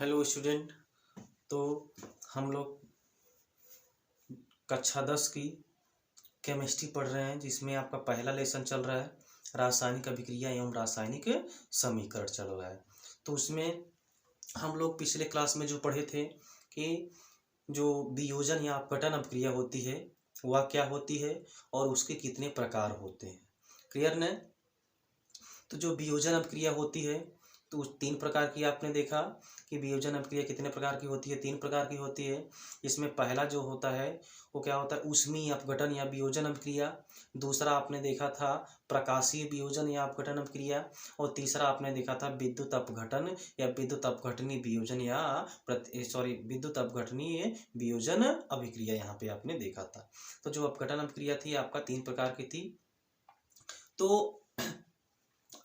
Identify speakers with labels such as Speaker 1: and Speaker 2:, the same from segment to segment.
Speaker 1: Hello student. तो हम लोग कक्षा 10 की केमिस्ट्री पढ़ रहे हैं, जिसमें आपका पहला लेसन चल रहा है रासायनिक अभिक्रिया एवं रासायनिक समीकरण चल रहा है। तो उसमें हम लोग पिछले क्लास में जो पढ़े थे कि जो वियोजन या अपघटन अभिक्रिया होती है वह क्या होती है और उसके कितने प्रकार होते हैं। क्लियर न? तो जो वियोजन अभिक्रिया होती है तो उस 3 प्रकार की आपने देखा कि वियोजन अभिक्रिया कितने प्रकार की होती है। 3 प्रकार की होती है। इसमें पहला जो होता है वो क्या होता है, ऊष्मीय अपघटन या वियोजन अभिक्रिया। दूसरा आपने देखा था प्रकाशीय वियोजन या अपघटन अभिक्रिया। और तीसरा आपने देखा था विद्युत अपघटन या विद्युत अपघटनीय वियोजन या विद्युत अपघटनीय वियोजन अभिक्रिया यहाँ पे आपने देखा था। तो जो अपघटन अभिक्रिया थी आपका 3 प्रकार की थी। तो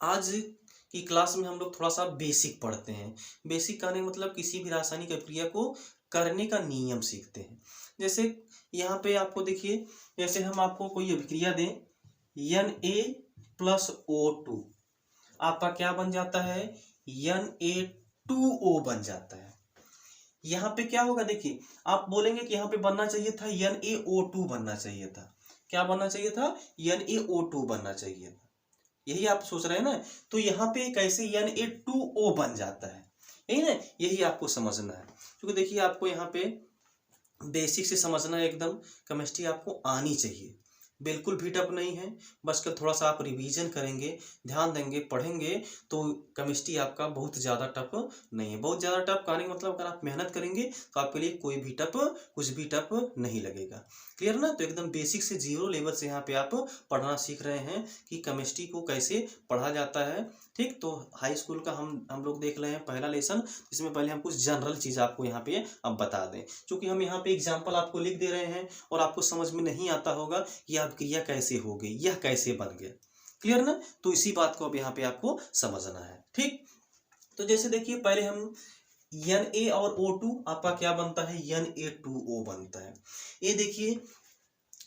Speaker 1: आज की क्लास में हम लोग थोड़ा सा बेसिक पढ़ते हैं। बेसिक कहने का मतलब किसी भी रासायनिक अभिक्रिया को करने का नियम सीखते हैं। जैसे यहाँ पे आपको देखिए, जैसे हम आपको कोई अभिक्रिया दें Na+O2 आपका क्या बन जाता है, Na2O बन जाता है। यहाँ पे क्या होगा, देखिए आप बोलेंगे कि यहाँ पे बनना चाहिए था NaO2 बनना चाहिए था। क्या बनना चाहिए था, NaO2 बनना चाहिए था। यही आप सोच रहे हैं ना। तो यहाँ पे कैसे Na2O बन जाता है, यही ना, यही आपको समझना है। क्योंकि देखिए आपको यहाँ पे बेसिक से समझना है, एकदम केमिस्ट्री आपको आनी चाहिए। बिल्कुल भी टफ नहीं है, बस कर थोड़ा सा आप रिवीजन करेंगे, ध्यान देंगे, पढ़ेंगे तो केमिस्ट्री आपका बहुत ज़्यादा टफ नहीं है। बहुत ज़्यादा टफ कहने का मतलब अगर आप मेहनत करेंगे तो आपके लिए कोई भी टफ, कुछ भी टफ नहीं लगेगा। क्लियर ना? तो एकदम बेसिक से 0 लेवल से यहाँ पे आप पढ़ना सीख रहे हैं कि केमिस्ट्री को कैसे पढ़ा जाता है। ठीक, तो हाई स्कूल का हम लोग देख रहे हैं पहला लेसन, जिसमें पहले हम कुछ जनरल चीज़ आपको यहाँ पे अब बता दें। क्योंकि हम यहाँ पे एग्जाम्पल आपको लिख दे रहे हैं और आपको समझ में नहीं आता होगा कि अभिक्रिया कैसे हो गई, यह कैसे बन गया। क्लियर ना? तो इसी बात को अब यहाँ पे आपको समझना है। ठीक, तो जैसे देखिए पहले हम Na और O2 आपका क्या बनता है, Na2O बनता है। ये देखिए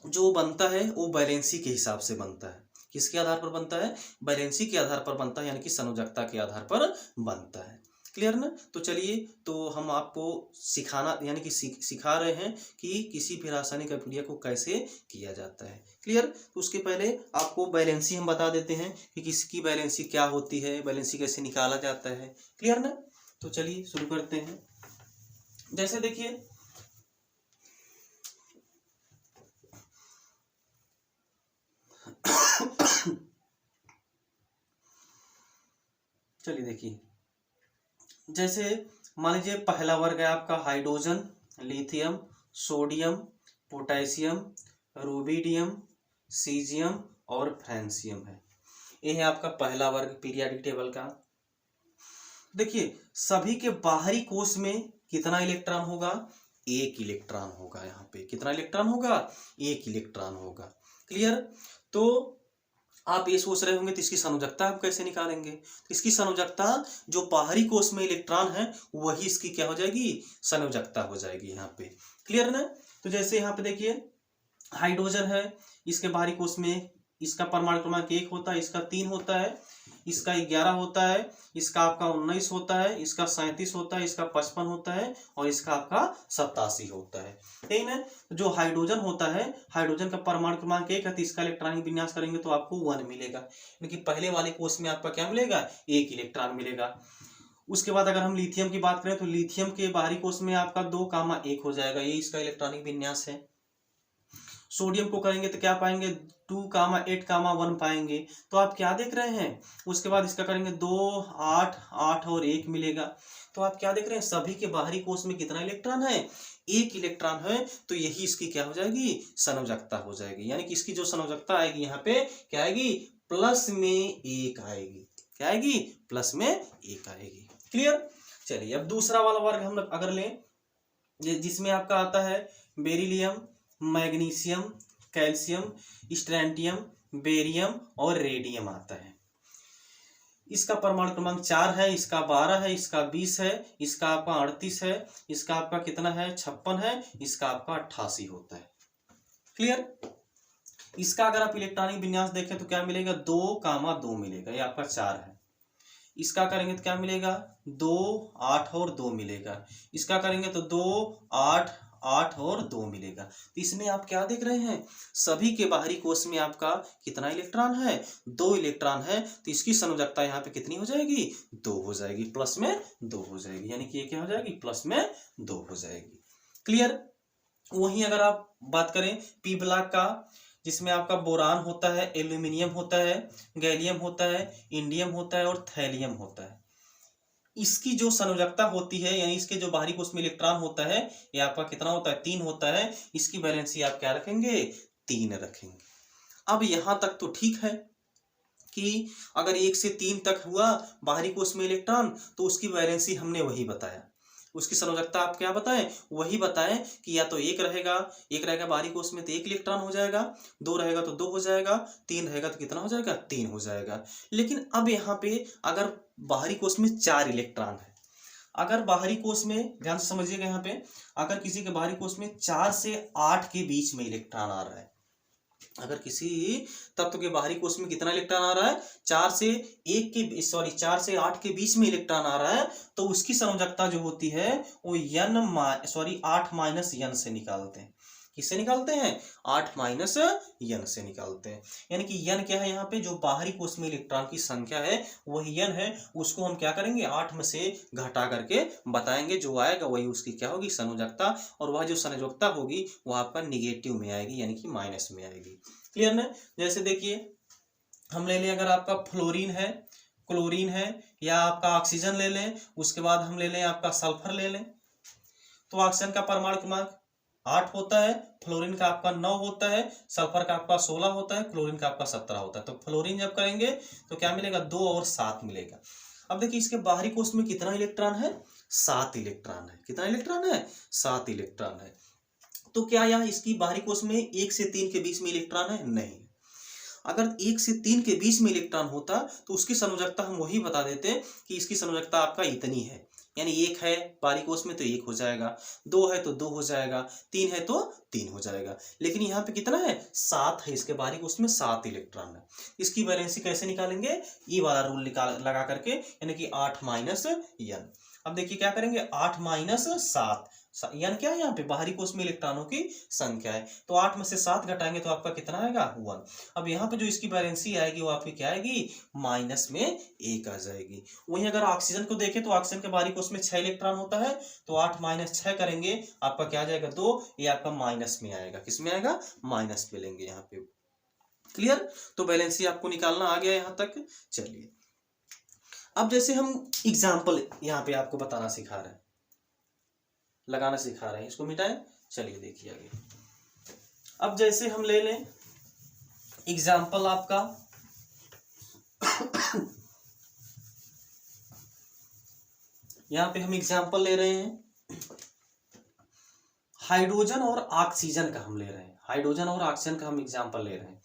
Speaker 1: जो बनता है वो वैलेंसी के हिसाब से बनता है। किसके आधार पर बनता है, वैलेंसी के आधार पर बनता है, यानी कि संयोजकता के आधार पर बनता है। क्लियर ना? तो चलिए, तो हम आपको सिखाना यानी कि सिखा रहे हैं कि किसी भी रासायनिक अभिक्रिया को कैसे किया जाता है। क्लियर? तो उसके पहले आपको वैलेंसी हम बता देते हैं कि किसकी वैलेंसी क्या होती है, वैलेंसी कैसे निकाला जाता है। क्लियर ना? तो चलिए शुरू करते हैं। जैसे देखिए चलिए देखिए, जैसे मान लीजिए पहला वर्ग है आपका hydrogen, lithium, sodium, potassium, rubidium, caesium और फ्रांसियम है। ये है आपका पहला वर्ग पीरियोडिक टेबल का। देखिए सभी के बाहरी कोश में कितना इलेक्ट्रॉन होगा, 1 इलेक्ट्रॉन होगा। यहाँ पे कितना इलेक्ट्रॉन होगा, 1 इलेक्ट्रॉन होगा। क्लियर? तो आप ये सोच रहे होंगे तो इसकी संयोजकता आप कैसे निकालेंगे। तो इसकी संयोजकता जो बाहरी कोश में इलेक्ट्रॉन है वही इसकी क्या हो जाएगी, संयोजकता हो जाएगी यहाँ पे। क्लियर ना? तो जैसे यहाँ पे देखिए हाइड्रोजन है, इसके बाहरी कोश में इसका परमाणु क्रमांक 1 होता है, इसका 3 होता है, इसका 11 होता है, इसका आपका 19 होता है, इसका 37 होता है, इसका 55 होता है और इसका आपका 87 होता है। ठीक है। जो हाइड्रोजन होता है, हाइड्रोजन का परमाणु क्रमांक 1 है, तो इसका इलेक्ट्रॉनिक विन्यास करेंगे तो आपको 1 मिलेगा। यानी कि पहले वाले कोश में आपका क्या मिलेगा, 1 इलेक्ट्रॉन मिलेगा। उसके बाद अगर हम लिथियम की बात करें तो लिथियम के बाहरी कोश में आपका 2,1 हो जाएगा, ये इसका इलेक्ट्रॉनिक विन्यास है। सोडियम को करेंगे तो क्या पाएंगे, 2,8,1 पाएंगे। तो आप क्या देख रहे हैं, उसके बाद इसका करेंगे 2, 8, 8 और 1 मिलेगा। तो आप क्या देख रहे हैं, सभी के बाहरी कोश में कितना इलेक्ट्रॉन है, 1 इलेक्ट्रॉन है। तो यही इसकी क्या हो जाएगी, संयोजकता हो जाएगी। यानी कि इसकी जो संयोजकता आएगी यहाँ पे क्या आएगी, प्लस में 1 आएगी। क्या आएगी, प्लस में 1 आएगी। क्लियर? चलिए अब दूसरा वाला वर्ग हम अगर लें, जिसमें आपका आता है बेरिलियम, मैग्नीशियम, कैल्शियम, स्ट्रैंटियम, बेरियम और रेडियम आता है। इसका परमाणु क्रमांक 4 है, इसका 12 है, इसका 20 है, इसका आपका 38 है, इसका आपका कितना है, 56 है, इसका आपका 88 होता है। क्लियर? इसका अगर आप इलेक्ट्रॉनिक विन्यास देखें तो क्या मिलेगा, 2,2 मिलेगा, ये आपका 4 है। इसका करेंगे तो क्या मिलेगा 2 8 और 2 मिलेगा, इसका करेंगे तो 2 8 8 और 2 मिलेगा। तो इसमें आप क्या देख रहे हैं, सभी के बाहरी कोश में आपका कितना इलेक्ट्रॉन है, 2 इलेक्ट्रॉन है। तो इसकी संयोजकता यहाँ पे कितनी हो जाएगी, 2 हो जाएगी, प्लस में 2 हो जाएगी, यानी कि ये क्या हो जाएगी, प्लस में 2 हो जाएगी। क्लियर। वहीं अगर आप बात करें पी ब्लॉक का, जिसमें आपका बोरान होता है, एल्यूमिनियम होता है, गैलियम होता है, इंडियम होता है और थैलियम होता है, इसकी जो संयोजकता होती है, यानी इसके जो बाहरी कोश में इलेक्ट्रॉन होता है, ये आपका कितना होता है, 3 होता है। इसकी वैलेंसी आप क्या रखेंगे, 3 रखेंगे। अब यहां तक तो ठीक है कि अगर 1 से 3 तक हुआ बाहरी कोश में इलेक्ट्रॉन, तो उसकी वैलेंसी हमने वही बताया, उसकी संयोजकता आप क्या बताएं, वही बताएं कि या तो एक रहेगा बाहरी कोश में तो 1 इलेक्ट्रॉन हो जाएगा, 2 रहेगा तो 2 हो जाएगा, 3 रहेगा तो कितना हो जाएगा, 3 हो जाएगा। लेकिन अब यहाँ पे अगर बाहरी कोश में 4 इलेक्ट्रॉन है, अगर बाहरी कोश में, ध्यान से समझिएगा यहाँ पे, अगर किसी के बाहरी कोश में 4 से 8 के बीच में इलेक्ट्रॉन आ रहा है, अगर किसी तत्व के बाहरी कोश में कितना इलेक्ट्रॉन आ रहा है, 4 से 8 के बीच में इलेक्ट्रॉन आ रहा है, तो उसकी संयोजकता जो होती है वो 8 माइनस n से निकालते हैं। किससे निकालते हैं, 8 माइनस n से निकालते हैं। यानी कि n क्या है, यहाँ पे जो बाहरी कोश में इलेक्ट्रॉन की संख्या है वही n है, उसको हम क्या करेंगे, 8 में से घटा करके बताएंगे, जो आएगा वही उसकी क्या होगी, संयोजकता। और वह जो संयोजकता होगी वो आपका निगेटिव में आएगी, यानी कि माइनस में आएगी। क्लियर ना। जैसे देखिए हम ले लें, अगर आपका फ्लोरीन है, क्लोरीन है, या आपका ऑक्सीजन ले लें, उसके बाद हम ले लें आपका सल्फर ले लें, तो ऑक्सीजन का परमाणु क्रमांक 8 होता है, फ्लोरीन का आपका 9 होता है, सल्फर का आपका 16 होता है, क्लोरीन का आपका 17 होता है। तो फ्लोरीन जब करेंगे तो क्या मिलेगा, 2 और 7 मिलेगा। अब देखिए इसके बाहरी कोश में कितना इलेक्ट्रॉन है, 7 इलेक्ट्रॉन है। कितना इलेक्ट्रॉन है, 7 इलेक्ट्रॉन है। तो क्या यह इसकी बाहरी कोश में 1 से 3 के बीच में इलेक्ट्रॉन है, नहीं। अगर 1 से 3 के बीच में इलेक्ट्रॉन होता तो उसकी संयोजकता हम वही बता देते कि इसकी संयोजकता आपका इतनी है, यानी 1 है बाहरी कोश में तो 1 हो जाएगा, 2 है तो 2 हो जाएगा, 3 है तो 3 हो जाएगा। लेकिन यहाँ पे कितना है, 7 है, इसके बाहरी कोश में 7 इलेक्ट्रॉन है। इसकी वैलेंसी कैसे निकालेंगे, ये वाला रूल लगा करके, यानी कि 8 माइनस n। अब देखिए क्या करेंगे, 8 माइनस 7, यानी क्या है, यहाँ पे बाहरी कोश में इलेक्ट्रॉनों की संख्या है, तो 8 में से 7 घटाएंगे तो आपका कितना आएगा, 1। अब यहाँ पे जो इसकी वैलेंसी आएगी वो आपकी क्या आएगी, माइनस में 1 आ जाएगी। वहीं अगर ऑक्सीजन को देखें तो ऑक्सीजन के बाहरी कोश में 6 इलेक्ट्रॉन होता है, तो 8 माइनस 6 करेंगे आपका क्या आ जाएगा, 2। ये आपका माइनस में आएगा, किस में आएगा, माइनस में लेंगे यहाँ पे। क्लियर। तो बैलेंसी आपको निकालना आ गया यहाँ तक। चलिए अब जैसे हम एग्जाम्पल यहाँ पे आपको बताना सिखा रहे हैं, लगाना सिखा रहे हैं, इसको मिटाएं। चलिए देखिए आगे। अब जैसे हम ले लें एग्जाम्पल आपका यहाँ पे हम एग्जाम्पल ले रहे हैं हाइड्रोजन और ऑक्सीजन का, हम ले रहे हैं हाइड्रोजन और ऑक्सीजन का हम एग्जाम्पल ले रहे हैं।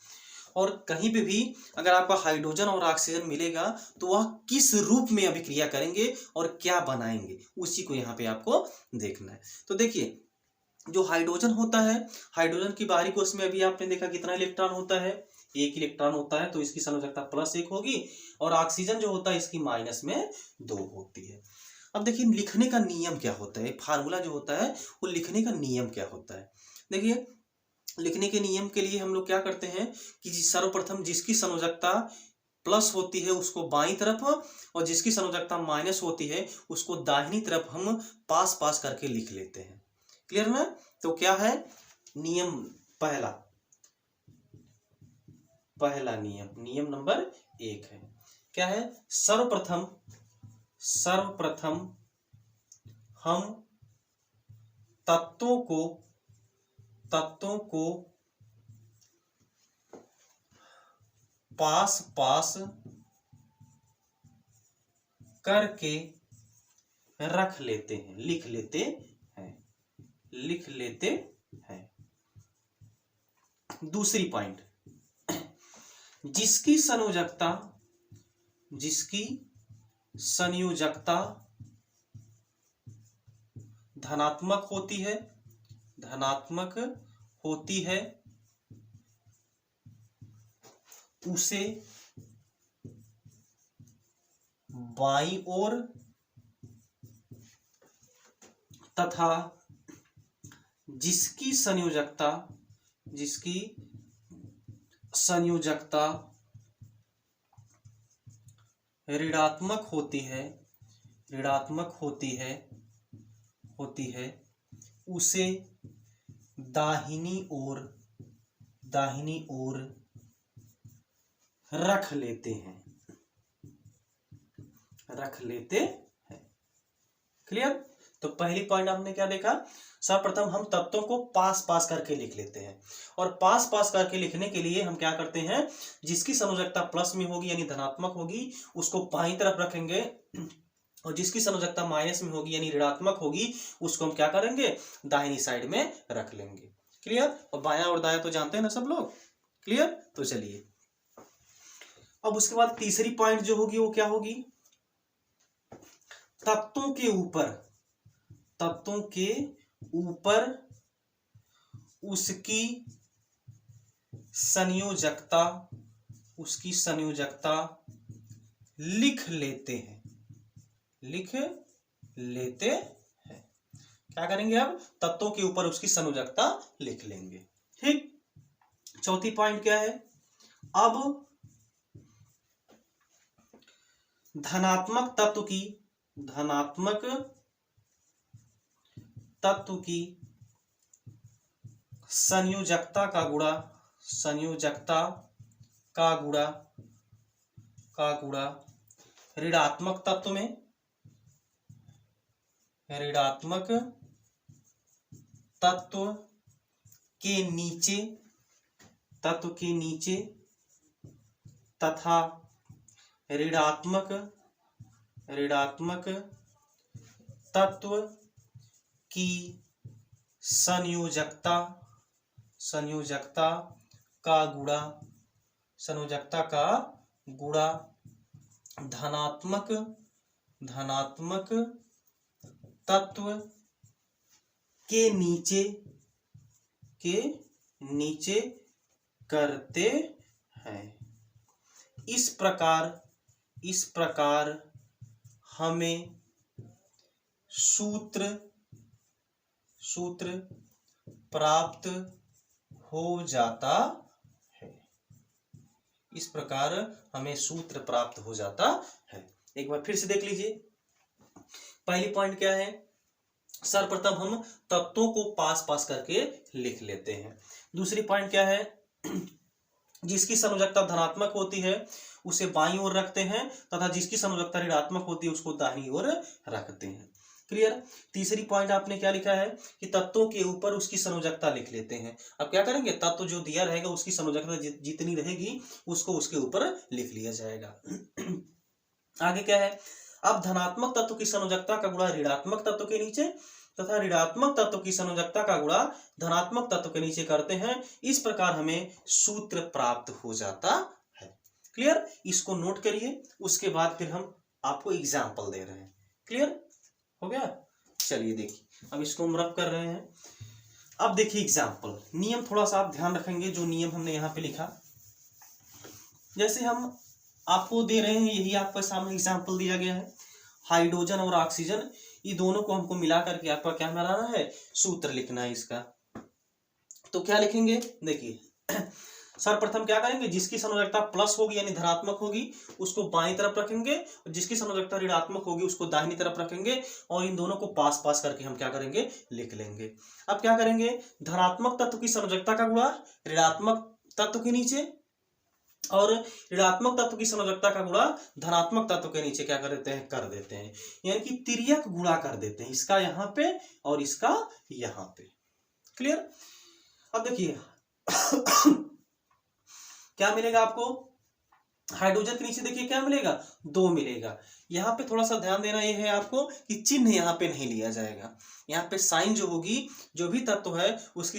Speaker 1: और कहीं पे भी अगर आपका हाइड्रोजन और ऑक्सीजन मिलेगा तो वह किस रूप में अभिक्रिया करेंगे और क्या बनाएंगे, उसी को यहाँ पे आपको देखना है। तो देखिए जो हाइड्रोजन होता है, हाइड्रोजन की बाहरी कोश में अभी आपने देखा कितना इलेक्ट्रॉन होता है, 1 इलेक्ट्रॉन होता है, तो इसकी संयोजकता +1 होगी। और ऑक्सीजन जो होता है इसकी माइनस में 2 होती है। अब देखिए लिखने का नियम क्या होता है, फार्मूला जो होता है वो लिखने का नियम क्या होता है। देखिए लिखने के नियम के लिए हम लोग क्या करते हैं कि सर्वप्रथम जिसकी संयोजकता प्लस होती है उसको बाईं तरफ, और जिसकी संयोजकता माइनस होती है उसको दाहिनी तरफ हम पास पास करके लिख लेते हैं। क्लियर ना। तो क्या है नियम, पहला नियम नंबर 1 है, क्या है, सर्वप्रथम हम तत्वों को पास पास करके रख लेते हैं, लिख लेते हैं। दूसरी पॉइंट, जिसकी संयोजकता धनात्मक होती है उसे बाईं ओर तथा जिसकी संयोजकता ऋणात्मक होती है उसे दाहिनी ओर रख लेते हैं। क्लियर। तो पहली पॉइंट हमने क्या देखा, सर्वप्रथम हम तत्वों को पास पास करके लिख लेते हैं, और पास पास करके लिखने के लिए हम क्या करते हैं, जिसकी संयोजकता प्लस में होगी यानी धनात्मक होगी उसको बाईं तरफ रखेंगे, और जिसकी संयोजकता माइनस में होगी यानी ऋणात्मक होगी उसको हम क्या करेंगे, दाहिनी साइड में रख लेंगे। क्लियर। और बायां और दायां तो जानते हैं ना सब लोग। क्लियर। तो चलिए अब उसके बाद तीसरी पॉइंट जो होगी वो क्या होगी, तत्वों के ऊपर उसकी संयोजकता लिख लेते हैं। क्या करेंगे, अब तत्वों के ऊपर उसकी संयोजकता लिख लेंगे। ठीक। चौथी पॉइंट क्या है, अब धनात्मक तत्व की संयोजकता का गुणा ऋणात्मक तत्व के नीचे तथा ऋणात्मक तत्व की संयोजकता का गुणा धनात्मक तत्व के नीचे करते हैं। इस प्रकार हमें सूत्र प्राप्त हो जाता है। एक बार फिर से देख लीजिए। पहली पॉइंट क्या है, सर्वप्रथम हम तत्वों को पास पास करके लिख लेते हैं। दूसरी पॉइंट क्या है, जिसकी संयोजकता धनात्मक होती है उसे बाईं ओर रखते हैं तथा जिसकी संयोजकता ऋणात्मक होती है उसको दाहिनी ओर रखते हैं। क्लियर। तीसरी पॉइंट आपने क्या लिखा है कि तत्वों के ऊपर उसकी संयोजकता लिख लेते हैं। अब क्या करेंगे, तत्व जो दिया रहेगा उसकी संयोजकता जितनी रहेगी उसको उसके ऊपर लिख लिया जाएगा। आगे क्या है, अब धनात्मक तत्व की संयोजकता का गुणा ऋणात्मक तत्व के नीचे तथा ऋणात्मक तत्व की संयोजकता का गुणा धनात्मक तत्व के नीचे करते हैं। इस प्रकार हमें सूत्र प्राप्त हो जाता है। क्लियर। इसको नोट करिए, उसके बाद फिर हम आपको एग्जाम्पल दे रहे हैं। क्लियर हो गया। चलिए देखिए, अब इसको हम रफ कर रहे हैं। अब देखिए एग्जाम्पल, नियम थोड़ा सा आप ध्यान रखेंगे, जो नियम हमने यहाँ पे लिखा जैसे हम आपको दे रहे हैं यही आपके सामने एग्जाम्पल दिया गया है। हाइड्रोजन और ऑक्सीजन ये दोनों को हमको मिला करके आपका क्या बनाना है, सूत्र लिखना है इसका। तो क्या लिखेंगे, देखिए सर्वप्रथम क्या करेंगे, जिसकी संयोजकता प्लस होगी यानी धनात्मक होगी उसको बाईं तरफ रखेंगे, और जिसकी संयोजकता ऋणात्मक होगी उसको दाहिनी तरफ रखेंगे, और इन दोनों को पास पास करके हम क्या करेंगे, लिख लेंगे। अब क्या करेंगे, धनात्मक तत्व की संयोजकता का गुणा ऋणात्मक तत्व के नीचे और ऋणात्मक तत्व की संयोजकता का गुणा धनात्मक तत्व के नीचे क्या कर देते हैं, यानी कि तिर्यक गुणा कर देते हैं, इसका यहाँ पे और इसका यहाँ पे। क्लियर। अब देखिए क्या मिलेगा आपको, हाइड्रोजन के नीचे देखिए क्या मिलेगा, 2 मिलेगा। यहाँ पे थोड़ा सा ध्यान देना ये है आपको कि चिन्ह यहाँ पे नहीं लिया जाएगा। यहाँ पे साइन जो होगी, जो भी तत्व है उसकी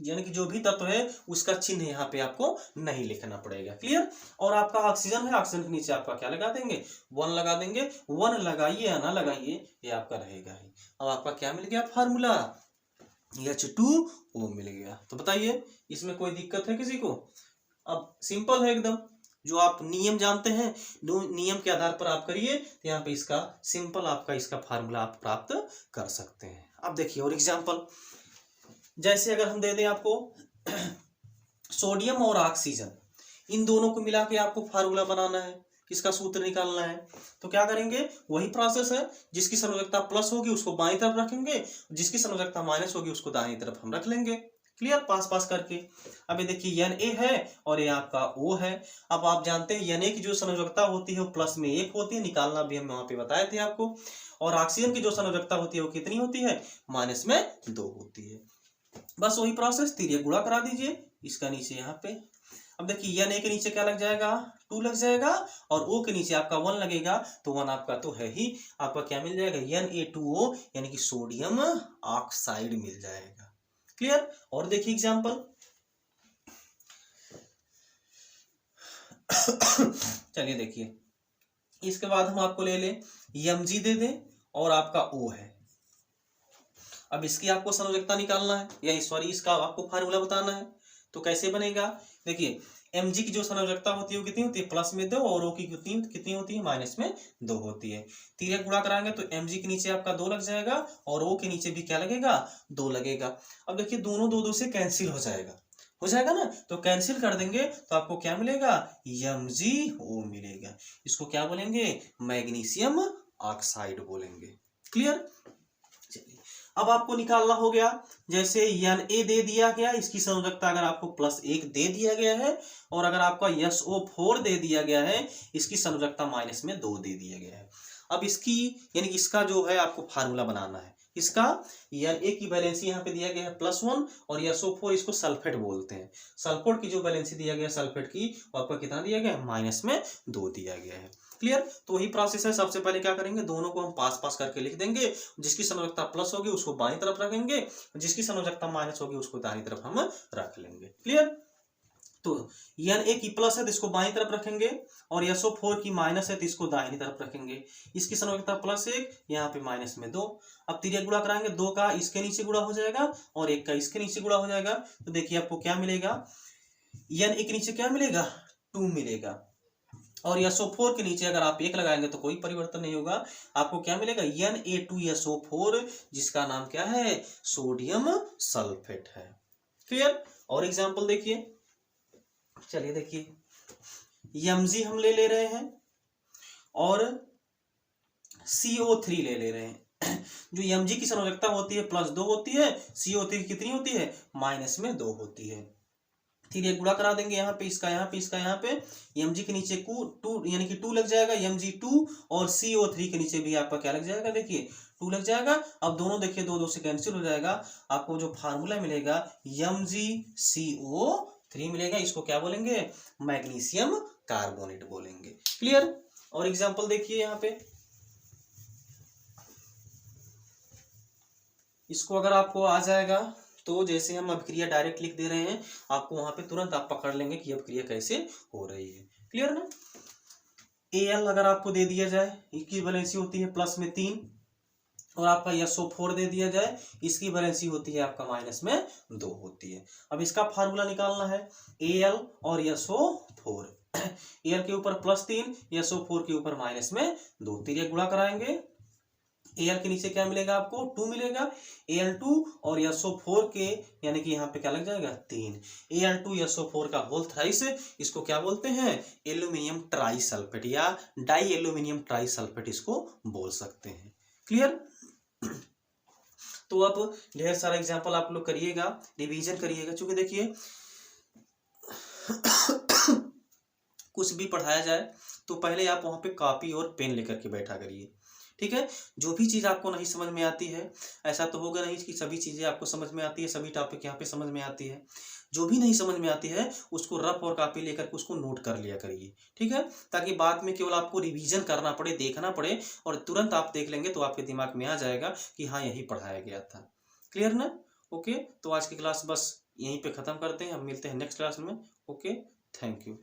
Speaker 1: यानी कि जो भी तत्व है उसका चिन्ह यहाँ पे आपको नहीं लिखना पड़ेगा। क्लियर। और आपका ऑक्सीजन है, ऑक्सीजन के नीचे आपका क्या लगा देंगे, 1 लगा देंगे। 1 लगाइए या ना लगाइए ये आपका रहेगा ही। अब आपका क्या मिल गया फार्मूला, H2O मिल गया। तो बताइए इसमें कोई दिक्कत है किसी को, अब सिंपल है एकदम। जो आप नियम जानते हैं नियम के आधार पर आप करिए, तो यहाँ पे इसका सिंपल आपका इसका फार्मूला आप प्राप्त कर सकते हैं। अब देखिए और एग्जांपल, जैसे अगर हम दे दें आपको सोडियम और ऑक्सीजन, इन दोनों को मिला के आपको फार्मूला बनाना है, किसका सूत्र निकालना है, तो क्या करेंगे, वही प्रोसेस है, जिसकी संयोजकता प्लस होगी उसको बाईं तरफ रखेंगे, जिसकी संयोजकता माइनस होगी उसको दाहिनी तरफ हम रख लेंगे। क्लियर, पास पास करके। अब ये देखिए Na है और ये आपका O है। अब आप जानते हैं Na की जो संयोजकता होती है वो प्लस में 1 होती है, निकालना भी हम वहां पे बताए थे आपको, और ऑक्सीजन की जो संयोजकता होती है वो कितनी होती है, माइनस में 2 होती है। बस वही प्रोसेस, तिर्यक गुणा करा दीजिए इसका नीचे यहाँ पे। अब देखिए Na के नीचे क्या लग जाएगा, 2 लग जाएगा, और O के नीचे आपका 1 लगेगा, तो 1 आपका तो है ही, आपका क्या मिल जाएगा, Na2O यानी कि सोडियम ऑक्साइड मिल जाएगा। क्लियर। और देखिए एग्जांपल, चलिए देखिए, इसके बाद हम आपको ले लें Mg दे दें और आपका O है। अब इसकी आपको संयोजकता निकालना है, या सॉरी इसका आपको फार्मूला बताना है, तो कैसे बनेगा, देखिए Mg की जो संयोजकता होती है वो कितनी होती है, प्लस में 2, और O की कितनी होती है, माइनस में 2 होती है। तिर्यक गुणा कराएंगे तो Mg के नीचे आपका 2 लग जाएगा और O के नीचे भी क्या लगेगा, 2 लगेगा। अब देखिए दोनों 2 से कैंसिल हो जाएगा ना, तो कैंसिल कर देंगे तो आपको क्या मिलेगा, MgO मिलेगा। इसको क्या बोलेंगे, मैग्नीशियम ऑक्साइड बोलेंगे। क्लियर। चलिए अब आपको निकालना हो गया, जैसे Na दे दिया गया, इसकी संयोजकता अगर आपको +1 दे दिया गया है, और अगर आपका SO4 दे दिया गया है, इसकी संयोजकता माइनस में 2 दे दिया गया है। अब इसकी यानी इसका जो है आपको फार्मूला बनाना है, इसका Na की वैलेंसी यहाँ पे दिया गया है +1, और SO4 इसको सल्फेट बोलते हैं, सल्फेट की जो वैलेंसी दिया गया है सल्फेट की, वो आपका कितना दिया गया है, माइनस में 2 दिया गया है। क्लियर। तो वही प्रोसेस है, सबसे पहले क्या करेंगे, दोनों को हम पास पास करके लिख देंगे, जिसकी संयोजकता प्लस होगी उसको बाईं तरफ रखेंगे, जिसकी संयोजकता माइनस होगी उसको दाहिनी तरफ हम रख लेंगे। क्लियर। तो Na की प्लस है तो इसको बाईं तरफ रखेंगे, और SO4 की माइनस है तो इसको दाहिनी तरफ रखेंगे। इसकी संयोजकता +1, यहाँ पे माइनस में 2। अब तिर्यक गुणा कराएंगे, 2 का इसके नीचे गुणा हो जाएगा और 1 का इसके नीचे गुणा हो जाएगा, तो देखिए आपको क्या मिलेगा, Na के नीचे क्या मिलेगा, 2 मिलेगा, और SO4 के नीचे अगर आप 1 लगाएंगे तो कोई परिवर्तन नहीं होगा, आपको क्या मिलेगा, Na2SO4, जिसका नाम क्या है, सोडियम सल्फेट है। क्लियर। और एग्जांपल देखिए, चलिए देखिए Mg हम ले रहे हैं और CO3 ले रहे हैं। जो Mg की संयोजकता होती है +2 होती है, CO3 कितनी होती है, माइनस में 2 होती है। ठीक है, गुणा करा देंगे, यहाँ पे इसका यहाँ पे इसका यहाँ पे, Mg के नीचे 2 यानी कि 2 लग जाएगा, Mg2, और CO3 के नीचे भी आपका क्या लग जाएगा, देखिए 2 लग जाएगा। अब दोनों देखिए 2 से कैंसिल हो जाएगा, आपको जो फार्मूला मिलेगा MgCO3 मिलेगा, इसको क्या बोलेंगे, मैग्नीशियम कार्बोनेट बोलेंगे। क्लियर। और एग्जाम्पल देखिए यहाँ पे, इसको अगर आपको आ जाएगा तो जैसे हम अभिक्रिया डायरेक्ट लिख दे रहे हैं, आपको वहां पे तुरंत आप पकड़ लेंगे कि अभिक्रिया कैसे हो रही है। क्लियर ना। Al अगर आपको दे दिया जाए, इसकी वैलेंसी होती है प्लस में 3, और आपका SO4 दे दिया जाए, इसकी वैलेंसी होती है आपका माइनस में 2 होती है। अब इसका फार्मूला निकालना है, Al और SO4, Al के ऊपर +3, SO4 के ऊपर माइनस में 2, तिर्यक गुणा कराएंगे, Al के नीचे क्या मिलेगा, आपको 2 मिलेगा, Al2 और SO4 के यानी कि यहाँ पे क्या लग जाएगा, 3, Al2 SO4 का होल थ्राइस, इसको क्या बोलते हैं, एल्यूमिनियम ट्राइसल्फेट या डाई एल्यूमिनियम ट्राइसल्फेट इसको बोल सकते हैं। क्लियर। तो अब ढेर सारा एग्जांपल आप लोग करिएगा, रिवीजन करिएगा, क्योंकि देखिए कुछ भी पढ़ाया जाए तो पहले आप वहां पे कॉपी और पेन लेकर के बैठा करिए। ठीक है। जो भी चीज़ आपको नहीं समझ में आती है, ऐसा तो होगा नहीं कि सभी चीज़ें आपको समझ में आती है, सभी टॉपिक यहाँ पे समझ में आती है। जो भी नहीं समझ में आती है उसको रफ और कॉपी लेकर के उसको नोट कर लिया करिए। ठीक है, ताकि बाद में केवल आपको रिवीजन करना पड़े, देखना पड़े, और तुरंत आप देख लेंगे तो आपके दिमाग में आ जाएगा कि हाँ यही पढ़ाया गया था। क्लियर ना। ओके, तो आज की क्लास बस यहीं पे ख़त्म करते हैं, हम मिलते हैं नेक्स्ट क्लास में। Okay, thank you.